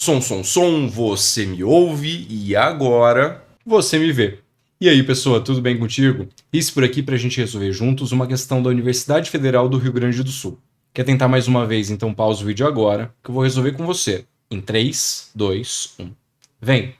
Som, você me ouve e agora você me vê. E aí, pessoa, tudo bem contigo? Isso por aqui para a gente resolver juntos uma questão da Universidade Federal do Rio Grande do Sul. Quer tentar mais uma vez? Então pausa o vídeo agora, que eu vou resolver com você. Em 3, 2, 1. Vem!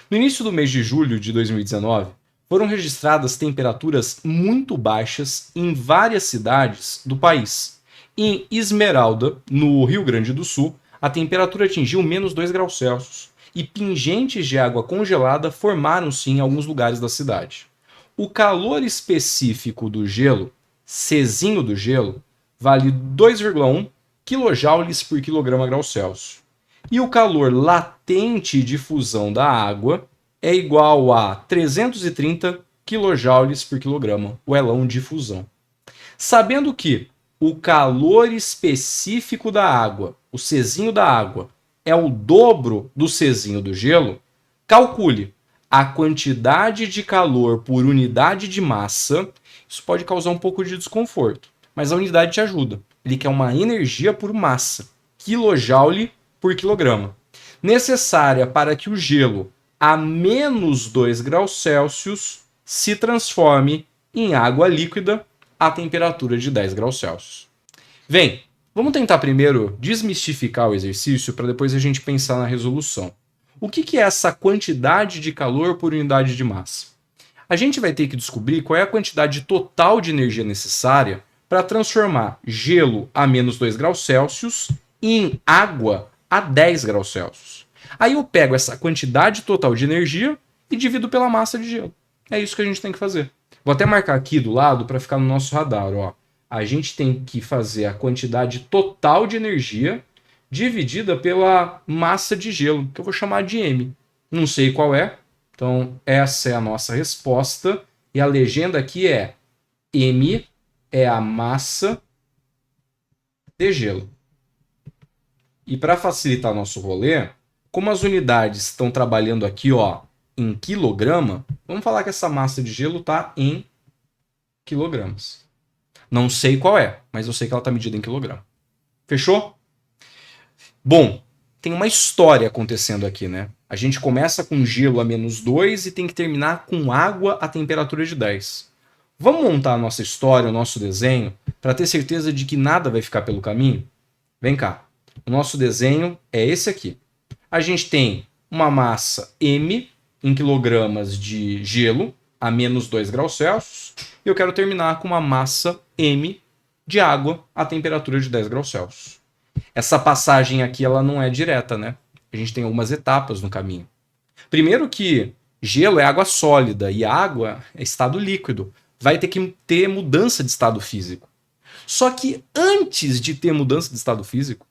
No início do mês de julho de 2019, foram registradas temperaturas muito baixas em várias cidades do país. Em Esmeralda, no Rio Grande do Sul, a temperatura atingiu menos 2 graus Celsius e pingentes de água congelada formaram-se em alguns lugares da cidade. O calor específico do gelo, Czinho do gelo, vale 2,1 kJ por quilograma grau Celsius. E o calor latente de fusão da água é igual a 330 kJ por quilograma, o elão de fusão. Sabendo que o calor específico da água, o Czinho da água, é o dobro do Czinho do gelo, calcule a quantidade de calor por unidade de massa. Isso pode causar um pouco de desconforto, mas a unidade te ajuda. Ele quer uma energia por massa, quilojoule por quilograma, necessária para que o gelo a menos 2 graus Celsius se transforme em água líquida a temperatura de 10 graus Celsius. Vem, vamos tentar primeiro desmistificar o exercício para depois a gente pensar na resolução. O que é essa quantidade de calor por unidade de massa? A gente vai ter que descobrir qual é a quantidade total de energia necessária para transformar gelo a menos 2 graus Celsius em água a 10 graus Celsius. Aí eu pego essa quantidade total de energia e divido pela massa de gelo. É isso que a gente tem que fazer. Vou até marcar aqui do lado para ficar no nosso radar. Ó. A gente tem que fazer a quantidade total de energia dividida pela massa de gelo, que eu vou chamar de M. Não sei qual é, então essa é a nossa resposta. E a legenda aqui é M é a massa de gelo. E para facilitar nosso rolê, como as unidades estão trabalhando aqui ó, em quilograma, vamos falar que essa massa de gelo está em quilogramas. Não sei qual é, mas eu sei que ela está medida em quilograma. Fechou? Bom, tem uma história acontecendo aqui, né? A gente começa com gelo a menos 2 e tem que terminar com água a temperatura de 10. Vamos montar a nossa história, o nosso desenho, para ter certeza de que nada vai ficar pelo caminho? Vem cá. O nosso desenho é esse aqui. A gente tem uma massa M em quilogramas de gelo a menos 2 graus Celsius e eu quero terminar com uma massa M de água a temperatura de 10 graus Celsius. Essa passagem aqui ela não é direta, né? A gente tem algumas etapas no caminho. Primeiro que gelo é água sólida e água é estado líquido. Vai ter que ter mudança de estado físico. Só que antes de ter mudança de estado físico,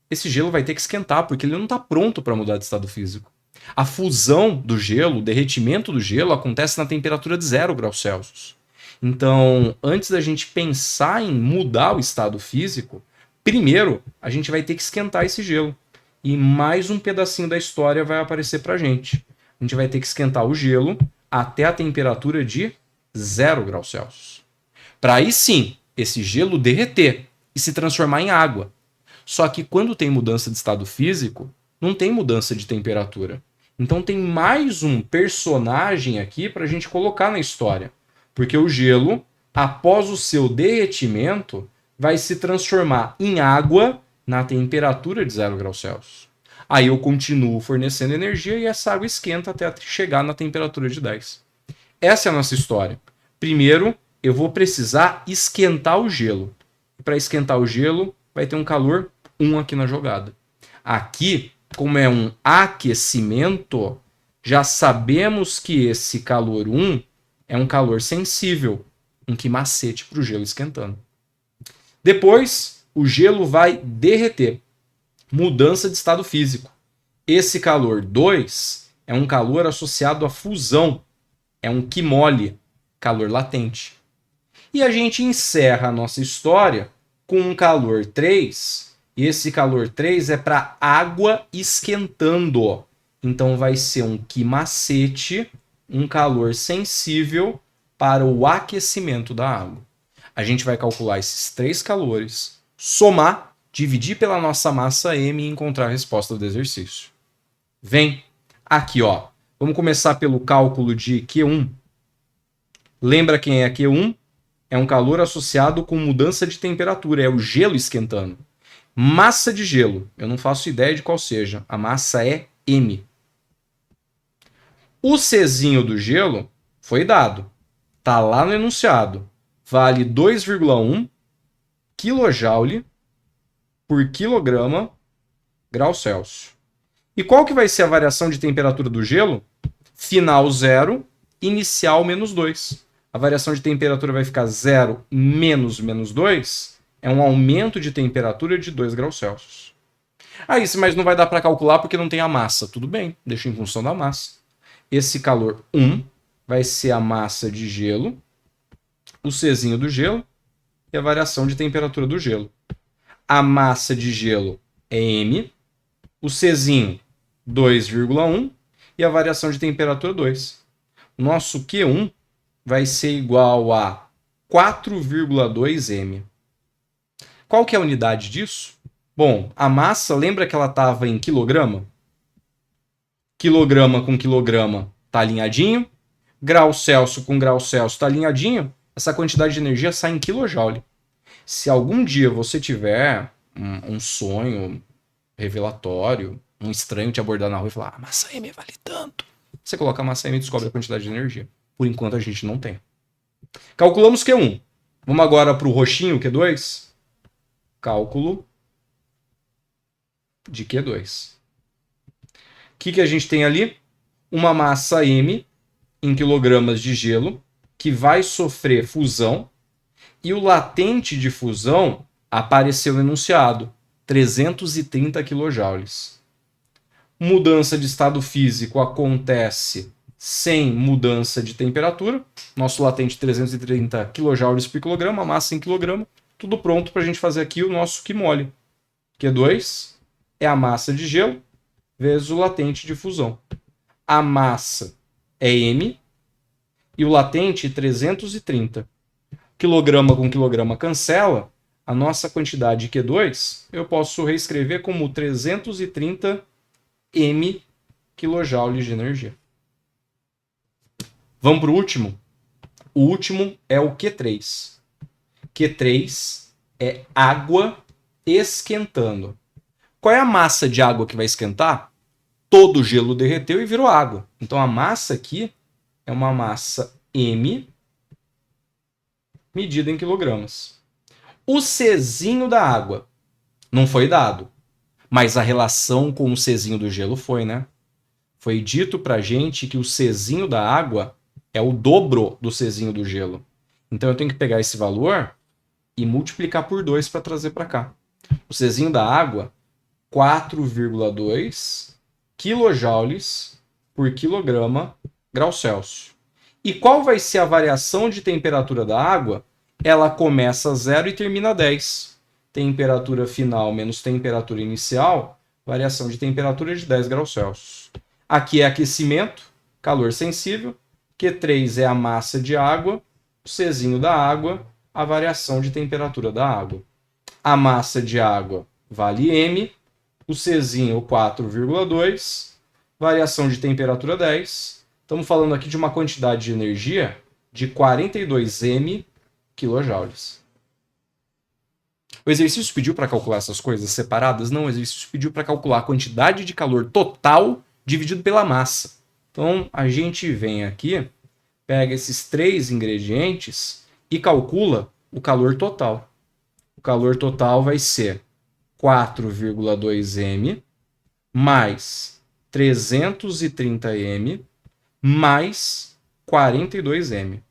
esse gelo vai ter que esquentar, porque ele não está pronto para mudar de estado físico. A fusão do gelo, o derretimento do gelo, acontece na temperatura de 0 graus Celsius. Então, antes da gente pensar em mudar o estado físico, primeiro a gente vai ter que esquentar esse gelo. E mais um pedacinho da história vai aparecer para a gente. A gente vai ter que esquentar o gelo até a temperatura de 0 graus Celsius. Para aí sim, esse gelo derreter e se transformar em água. Só que quando tem mudança de estado físico, não tem mudança de temperatura. Então tem mais um personagem aqui para a gente colocar na história. Porque o gelo, após o seu derretimento, vai se transformar em água na temperatura de 0 graus Celsius. Aí eu continuo fornecendo energia e essa água esquenta até chegar na temperatura de 10. Essa é a nossa história. Primeiro, eu vou precisar esquentar o gelo. Para esquentar o gelo, vai ter um calor 1 aqui na jogada. Aqui, como é um aquecimento, já sabemos que esse calor 1 é um calor sensível, um que macete para o gelo esquentando. Depois, o gelo vai derreter. Mudança de estado físico. Esse calor 2 é um calor associado à fusão. É um quimole, calor latente. E a gente encerra a nossa história com um calor 3. E esse calor 3 é para água esquentando. Então vai ser um quimacete, um calor sensível para o aquecimento da água. A gente vai calcular esses 3 calores, somar, dividir pela nossa massa M e encontrar a resposta do exercício. Vem. Aqui, ó. Vamos começar pelo cálculo de Q1. Lembra quem é Q1? É um calor associado com mudança de temperatura, é o gelo esquentando. Massa de gelo, eu não faço ideia de qual seja. A massa é M. O Czinho do gelo foi dado. Tá lá no enunciado. Vale 2,1 kJ por quilograma grau Celsius. E qual que vai ser a variação de temperatura do gelo? Final 0, inicial menos 2. A variação de temperatura vai ficar 0 menos 2. É um aumento de temperatura de 2 graus Celsius. Aí, mas não vai dar para calcular porque não tem a massa. Tudo bem, deixa em função da massa. Esse calor 1 vai ser a massa de gelo, o Czinho do gelo e a variação de temperatura do gelo. A massa de gelo é M, o Czinho 2,1 e a variação de temperatura 2. O nosso Q1 vai ser igual a 4,2 M. Qual que é a unidade disso? Bom, a massa, lembra que ela estava em quilograma? Quilograma com quilograma está alinhadinho. Grau Celsius com grau Celsius está alinhadinho. Essa quantidade de energia sai em kilojoule. Se algum dia você tiver um sonho revelatório, um estranho te abordar na rua e falar, a massa M vale tanto, você coloca a massa M e descobre a quantidade de energia. Por enquanto a gente não tem. Calculamos Q1. Vamos agora para o roxinho, Q2. Cálculo de Q2. O que a gente tem ali? Uma massa M em quilogramas de gelo que vai sofrer fusão e o latente de fusão apareceu no enunciado, 330 kJ. Mudança de estado físico acontece sem mudança de temperatura. Nosso latente 330 kJ por quilograma, massa em quilograma. Tudo pronto para a gente fazer aqui o nosso Q-mole. Q2 é a massa de gelo vezes o latente de fusão. A massa é M e o latente 330. Quilograma com quilograma cancela. A nossa quantidade Q2 eu posso reescrever como 330 M kJ de energia. Vamos para o último? O último é o Q3. Q3 é água esquentando. Qual é a massa de água que vai esquentar? Todo o gelo derreteu e virou água. Então a massa aqui é uma massa M medida em quilogramas. O Czinho da água não foi dado, mas a relação com o Czinho do gelo foi, né? Foi dito pra gente que o Czinho da água é o dobro do Czinho do gelo. Então eu tenho que pegar esse valor e multiplicar por 2 para trazer para cá. O Czinho da água, 4,2 kJ por quilograma grau Celsius. E qual vai ser a variação de temperatura da água? Ela começa a 0 e termina a 10. Temperatura final menos temperatura inicial, variação de temperatura de 10 graus Celsius. Aqui é aquecimento, calor sensível. Q3 é a massa de água, o Czinho da água, a variação de temperatura da água. A massa de água vale M, o Czinho 4,2, variação de temperatura 10. Estamos falando aqui de uma quantidade de energia de 42 M quilojoules. O exercício pediu para calcular essas coisas separadas? Não, o exercício pediu para calcular a quantidade de calor total dividido pela massa. Então, a gente vem aqui, pega esses 3 ingredientes e calcula o calor total. O calor total vai ser 4,2 M mais 330 M mais 42 M.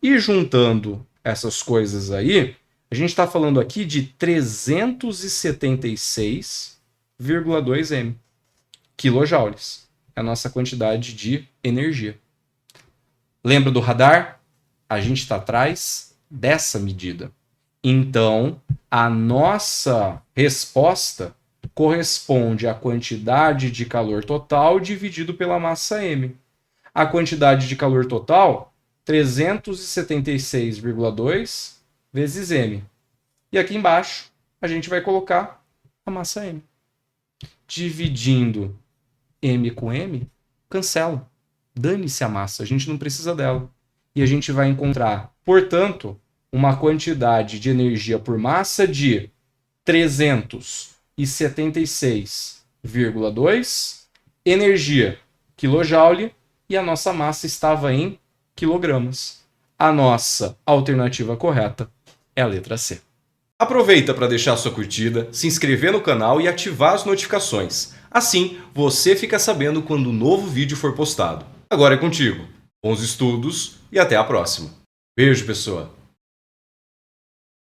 E juntando essas coisas aí, a gente está falando aqui de 376,2 M quilojoules. É a nossa quantidade de energia. Lembra do radar? A gente está atrás dessa medida. Então, a nossa resposta corresponde à quantidade de calor total dividido pela massa M. A quantidade de calor total, 376,2 vezes M. E aqui embaixo, a gente vai colocar a massa M. Dividindo M com M, cancela. Dane-se a massa, a gente não precisa dela. E a gente vai encontrar, portanto, uma quantidade de energia por massa de 376,2 energia quilojoule e a nossa massa estava em quilogramas. A nossa alternativa correta é a letra C. Aproveita para deixar sua curtida, se inscrever no canal e ativar as notificações. Assim, você fica sabendo quando um novo vídeo for postado. Agora é contigo. Bons estudos e até a próxima. Beijo, pessoa!